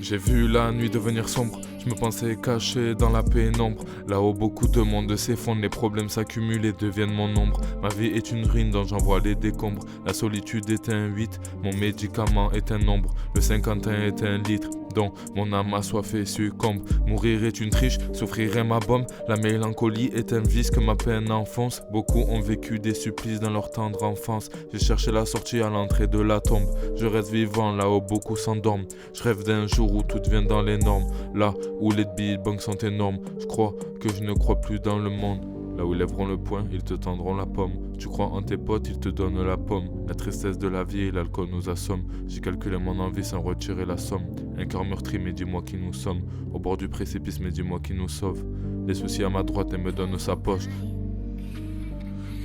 J'ai vu la nuit devenir sombre, je me pensais caché dans la pénombre. Là-haut beaucoup de monde s'effondre, les problèmes s'accumulent et deviennent mon ombre. Ma vie est une ruine dont j'envoie les décombres. La solitude est un 8, mon médicament est un nombre. Le 51 est un litre, dont mon âme assoiffée succombe. Mourir est une triche, souffrir est ma bombe. La mélancolie est un vice que ma peine enfonce. Beaucoup ont vécu des supplices dans leur tendre enfance. J'ai cherché la sortie à l'entrée de la tombe. Je reste vivant là où beaucoup s'endorment. Je rêve d'un jour où tout devient dans les normes. Là où les billets de banque sont énormes. Je crois que je ne crois plus dans le monde. Là où ils lèveront le poing, ils te tendront la pomme. Tu crois en tes potes, ils te donnent la pomme. La tristesse de la vie et l'alcool nous assomme. J'ai calculé mon envie sans retirer la somme. Un cœur meurtri, mais dis-moi qui nous sommes. Au bord du précipice, mais dis-moi qui nous sauve. Les soucis à ma droite et me donne sa poche.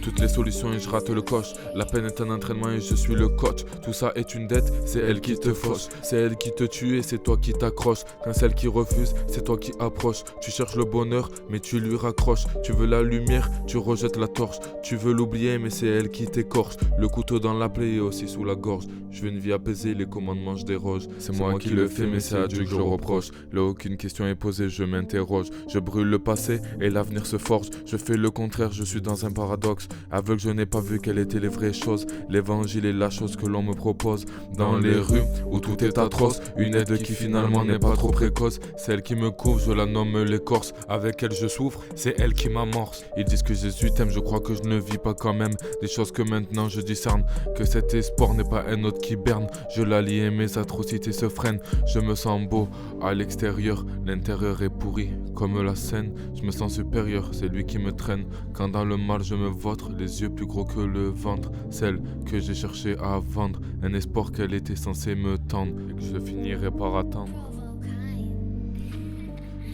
Toutes les solutions et je rate le coche. La peine est un entraînement et je suis le coach. Tout ça est une dette, c'est elle qui te fauche. C'est elle qui te tue et c'est toi qui t'accroches. Quand celle qui refuse, c'est toi qui approches. Tu cherches le bonheur, mais tu lui raccroches. Tu veux la lumière, tu rejettes la torche. Tu veux l'oublier, mais c'est elle qui t'écorche. Le couteau dans la plaie et aussi sous la gorge. Je veux une vie apaisée, les commandements je déroge. C'est moi qui le fais, mais c'est à Dieu que je reproche. Là aucune question est posée, je m'interroge. Je brûle le passé et l'avenir se forge. Je fais le contraire, je suis dans un paradoxe. Aveugle, je n'ai pas vu quelles étaient les vraies choses. L'évangile est la chose que l'on me propose. Dans les rues où tout est atroce, une aide qui finalement n'est pas trop précoce. Celle qui me couvre, je la nomme l'écorce. Avec elle je souffre, c'est elle qui m'amorce. Ils disent que Jésus t'aime, je crois que je ne vis pas quand même. Des choses que maintenant je discerne. Que cet espoir n'est pas un autre qui berne. Je la lie et mes atrocités se freinent. Je me sens beau à l'extérieur, l'intérieur est pourri comme la scène. Je me sens supérieur, c'est lui qui me traîne. Quand dans le mal je me vautre, les yeux plus gros que le ventre. Celle que j'ai cherché à vendre, un espoir qu'elle était censée me tendre et que je finirais par attendre.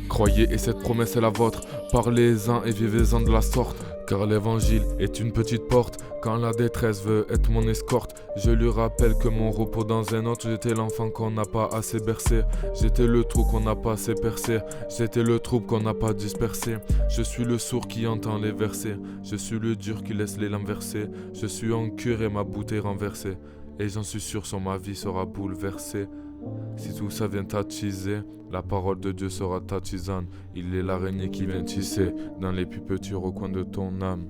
Croyez et cette promesse est la vôtre. Parlez-en et vivez-en de la sorte. Car l'évangile est une petite porte. Quand la détresse veut être mon escorte, je lui rappelle que mon repos dans un autre. J'étais l'enfant qu'on n'a pas assez bercé. J'étais le trou qu'on n'a pas assez percé. J'étais le trouble qu'on n'a pas dispersé. Je suis le sourd qui entend les versets. Je suis le dur qui laisse les lames verser. Je suis en cure et ma bouteille renversée. Et j'en suis sûr, sur ma vie sera bouleversée. Si tout ça vient t'attiser, la parole de Dieu sera ta tisane. Il est l'araignée qui vient tisser dans les plus petits recoins de ton âme.